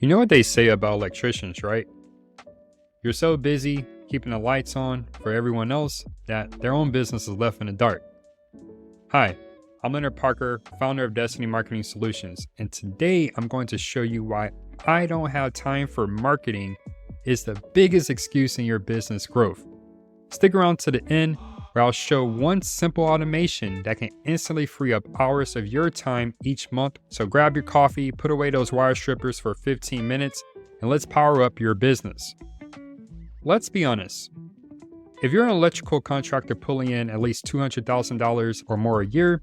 You know what they say about electricians, right? You're so busy keeping the lights on for everyone else that their own business is left in the dark. Hi, I'm Leonard Parker, founder of Destiny Marketing Solutions, and today I'm going to show you why I don't have time for marketing is the biggest excuse in your business growth. Stick around to the end where I'll show one simple automation that can instantly free up hours of your time each month. So grab your coffee, put away those wire strippers for 15 minutes, and let's power up your business. Let's be honest. If you're an electrical contractor pulling in at least $200,000 or more a year,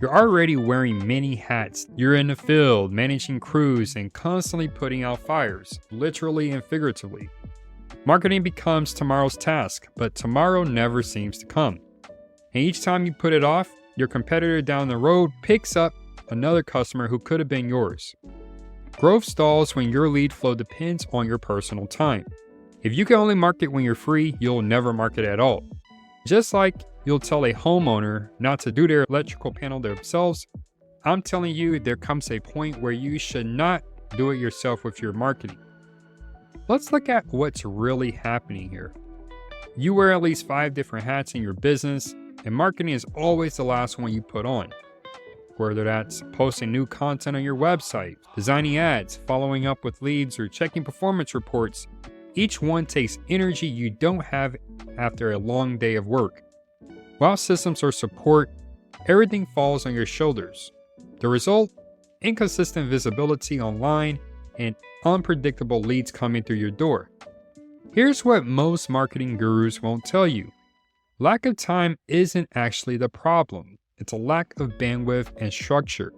you're already wearing many hats. You're in the field, managing crews, and constantly putting out fires, literally and figuratively. Marketing becomes tomorrow's task, but tomorrow never seems to come. And each time you put it off, your competitor down the road picks up another customer who could have been yours. Growth stalls when your lead flow depends on your personal time. If you can only market when you're free, you'll never market at all. Just like you'll tell a homeowner not to do their electrical panel themselves, I'm telling you there comes a point where you should not do it yourself with your marketing. Let's look at what's really happening here. You wear at least 5 different hats in your business, and marketing is always the last one you put on. Whether that's posting new content on your website, designing ads, following up with leads, or checking performance reports, each one takes energy you don't have after a long day of work. While systems or support, everything falls on your shoulders. The result? Inconsistent visibility online and unpredictable leads coming through your door. Here's what most marketing gurus won't tell you. Lack of time isn't actually the problem. It's a lack of bandwidth and structure.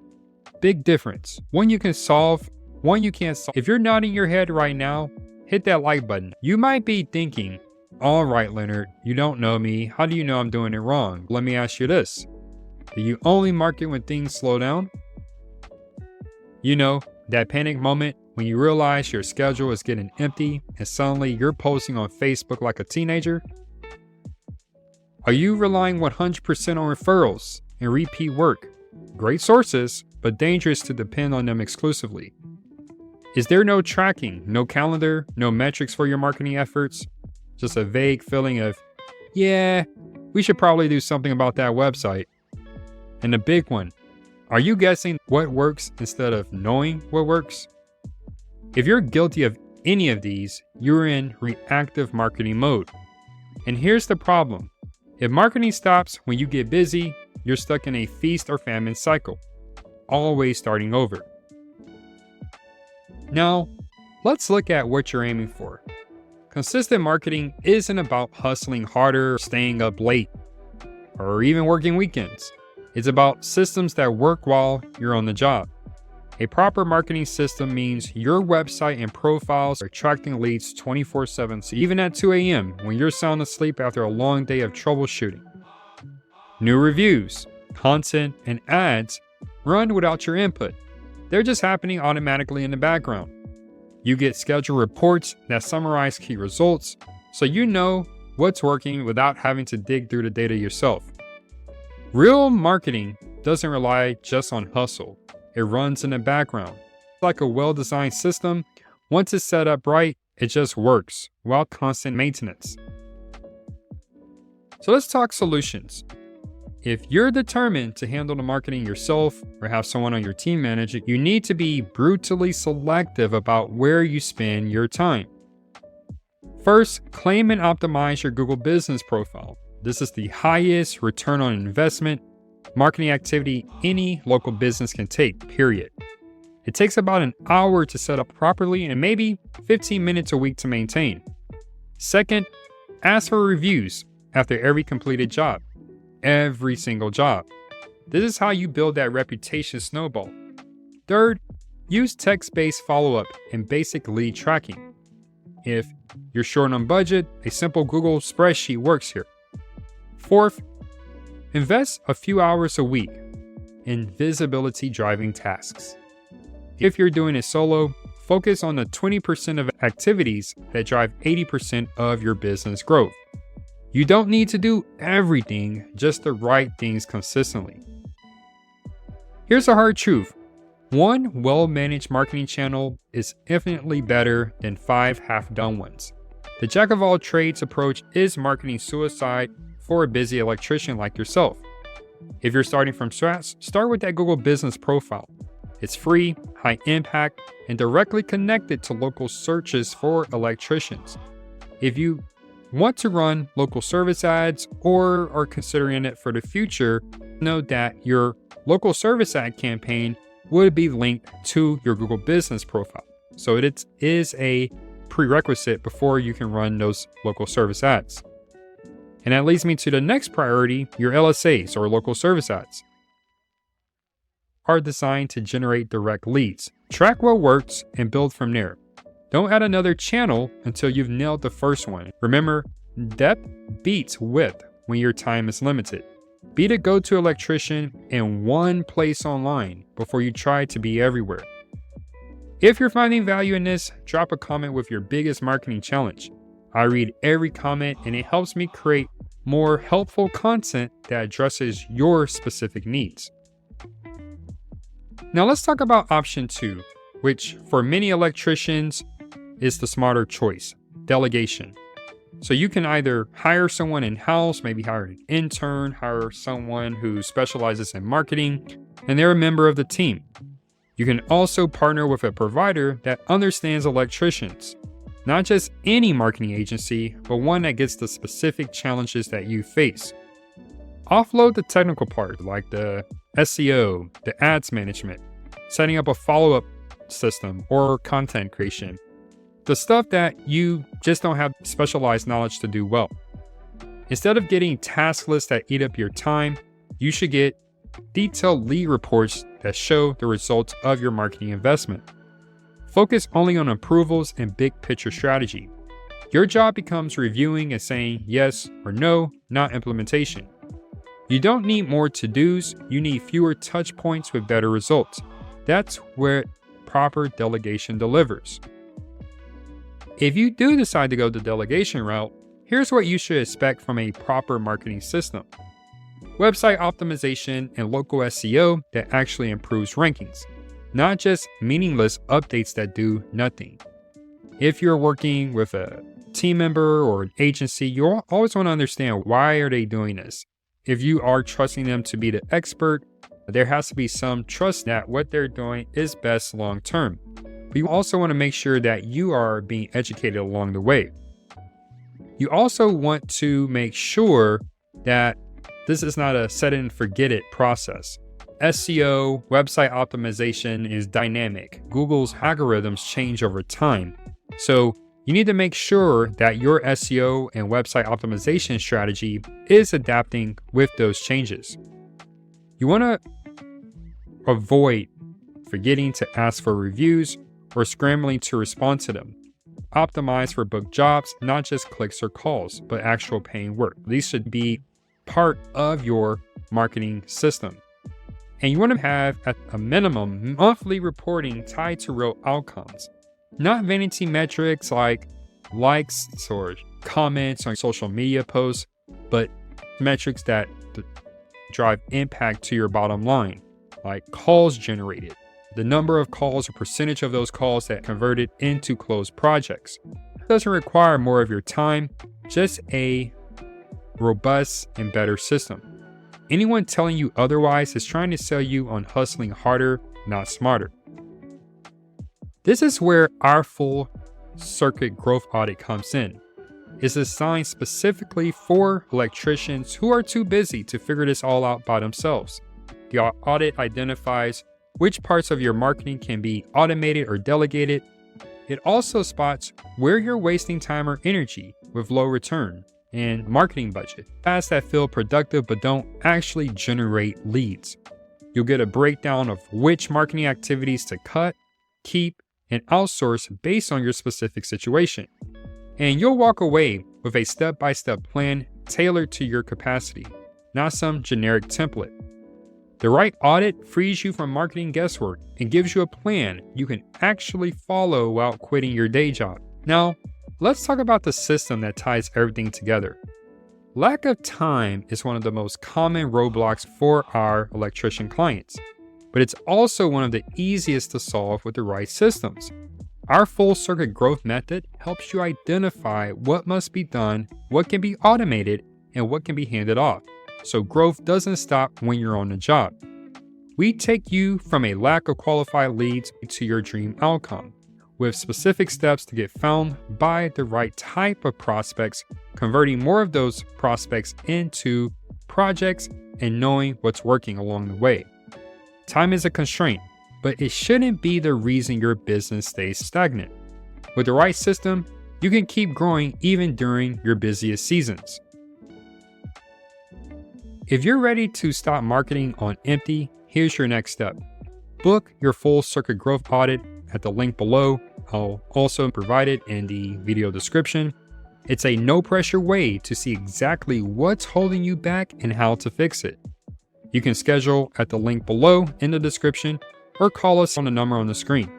Big difference. One you can solve, one you can't solve. If you're nodding your head right now, hit that like button. You might be thinking, all right, Leonard, you don't know me. How do you know I'm doing it wrong? Let me ask you this. Do you only market when things slow down? You know, that panic moment when you realize your schedule is getting empty and suddenly you're posting on Facebook like a teenager? Are you relying 100% on referrals and repeat work? Great sources, but dangerous to depend on them exclusively. Is there no tracking, no calendar, no metrics for your marketing efforts? Just a vague feeling of, yeah, we should probably do something about that website. And the big one, are you guessing what works instead of knowing what works? If you're guilty of any of these, you're in reactive marketing mode. And here's the problem. If marketing stops when you get busy, you're stuck in a feast or famine cycle, always starting over. Now, let's look at what you're aiming for. Consistent marketing isn't about hustling harder, staying up late, or even working weekends. It's about systems that work while you're on the job. A proper marketing system means your website and profiles are attracting leads 24/7, so even at 2 a.m. when you're sound asleep after a long day of troubleshooting. New reviews, content, and ads run without your input. They're just happening automatically in the background. You get scheduled reports that summarize key results, so you know what's working without having to dig through the data yourself. Real marketing doesn't rely just on hustle. It runs in the background. Like a well-designed system, once it's set up right, it just works without constant maintenance. So let's talk solutions. If you're determined to handle the marketing yourself or have someone on your team manage it, you need to be brutally selective about where you spend your time. First, claim and optimize your Google Business profile. This is the highest return on investment marketing activity any local business can take, period. It takes about an hour to set up properly and maybe 15 minutes a week to maintain. Second, ask for reviews after every completed job. Every single job. This is how you build that reputation snowball. Third, use text-based follow-up and basic lead tracking. If you're short on budget, a simple Google spreadsheet works here. Fourth, invest a few hours a week in visibility-driving tasks. If you're doing it solo, focus on the 20% of activities that drive 80% of your business growth. You don't need to do everything, just the right things consistently. Here's a hard truth. One well-managed marketing channel is infinitely better than 5 half-done ones. The jack-of-all-trades approach is marketing suicide for a busy electrician like yourself. If you're starting from scratch, start with that Google Business profile. It's free, high impact, and directly connected to local searches for electricians. If you want to run local service ads or are considering it for the future, know that your local service ad campaign would be linked to your Google Business profile. So it is a prerequisite before you can run those local service ads. And that leads me to the next priority, your LSAs or local service ads are designed to generate direct leads. Track what works and build from there. Don't add another channel until you've nailed the first one. Remember, depth beats width when your time is limited. Be the go-to electrician in one place online before you try to be everywhere. If you're finding value in this, drop a comment with your biggest marketing challenge. I read every comment and it helps me create more helpful content that addresses your specific needs. Now let's talk about option 2, which for many electricians is the smarter choice, delegation. So you can either hire someone in-house, maybe hire an intern, hire someone who specializes in marketing, and they're a member of the team. You can also partner with a provider that understands electricians, not just any marketing agency, but one that gets the specific challenges that you face. Offload the technical part like the SEO, the ads management, setting up a follow-up system, or content creation. The stuff that you just don't have specialized knowledge to do well. Instead of getting task lists that eat up your time, you should get detailed lead reports that show the results of your marketing investment. Focus only on approvals and big picture strategy. Your job becomes reviewing and saying yes or no, not implementation. You don't need more to-dos, you need fewer touch points with better results. That's where proper delegation delivers. If you do decide to go the delegation route, here's what you should expect from a proper marketing system. Website optimization and local SEO that actually improves rankings, not just meaningless updates that do nothing. If you're working with a team member or an agency, you always want to understand why are they doing this. If you are trusting them to be the expert, there has to be some trust that what they're doing is best long term. But you also want to make sure that you are being educated along the way. You also want to make sure that this is not a set it and forget it process. SEO, website optimization is dynamic. Google's algorithms change over time. So you need to make sure that your SEO and website optimization strategy is adapting with those changes. You want to avoid forgetting to ask for reviews or scrambling to respond to them. Optimize for booked jobs, not just clicks or calls, but actual paying work. These should be part of your marketing system. And you want to have, at a minimum, monthly reporting tied to real outcomes. Not vanity metrics like likes or comments on social media posts, but metrics that drive impact to your bottom line, like calls generated, the number of calls or percentage of those calls that converted into closed projects. It doesn't require more of your time, just a robust and better system. Anyone telling you otherwise is trying to sell you on hustling harder, not smarter. This is where our full circuit growth audit comes in. It's designed specifically for electricians who are too busy to figure this all out by themselves. The audit identifies which parts of your marketing can be automated or delegated. It also spots where you're wasting time or energy with low return and marketing budget, tasks that feel productive but don't actually generate leads. You'll get a breakdown of which marketing activities to cut, keep, and outsource based on your specific situation. And you'll walk away with a step-by-step plan tailored to your capacity, not some generic template. The right audit frees you from marketing guesswork and gives you a plan you can actually follow without quitting your day job. Now, let's talk about the system that ties everything together. Lack of time is one of the most common roadblocks for our electrician clients. but it's also one of the easiest to solve with the right systems. Our full circuit growth method helps you identify what must be done, what can be automated, and what can be handed off, so growth doesn't stop when you're on the job. We take you from a lack of qualified leads to your dream outcome, with specific steps to get found by the right type of prospects, converting more of those prospects into projects, and knowing what's working along the way. Time is a constraint, but it shouldn't be the reason your business stays stagnant. With the right system, you can keep growing even during your busiest seasons. If you're ready to stop marketing on empty, here's your next step. Book your full circuit growth audit at the link below. I'll also provide it in the video description. It's a no-pressure way to see exactly what's holding you back and how to fix it. You can schedule at the link below in the description or call us on the number on the screen.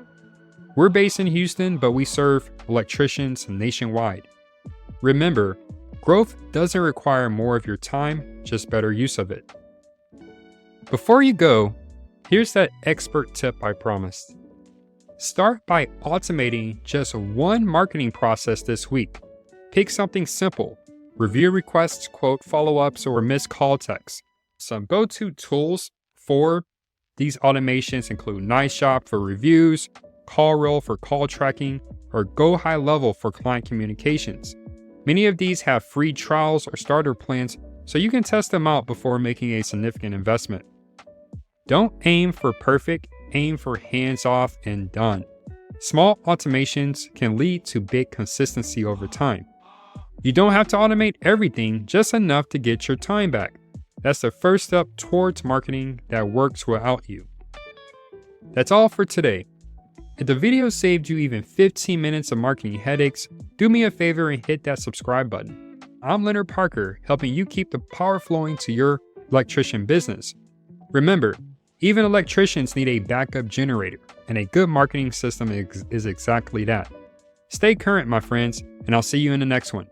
We're based in Houston, but we serve electricians nationwide. Remember, growth doesn't require more of your time, just better use of it. Before you go, here's that expert tip I promised. Start by automating just one marketing process this week. Pick something simple: review requests, quote follow-ups, or missed call texts. Some go-to tools for these automations include NiceJob for reviews, CallRail for call tracking, or Go High Level for client communications. Many of these have free trials or starter plans, so you can test them out before making a significant investment. Don't aim for perfect, aim for hands-off and done. Small automations can lead to big consistency over time. You don't have to automate everything, just enough to get your time back. That's the first step towards marketing that works without you. That's all for today. If the video saved you even 15 minutes of marketing headaches, do me a favor and hit that subscribe button. I'm Leonard Parker, helping you keep the power flowing to your electrician business. Remember, even electricians need a backup generator, and a good marketing system is exactly that. Stay current, my friends, and I'll see you in the next one.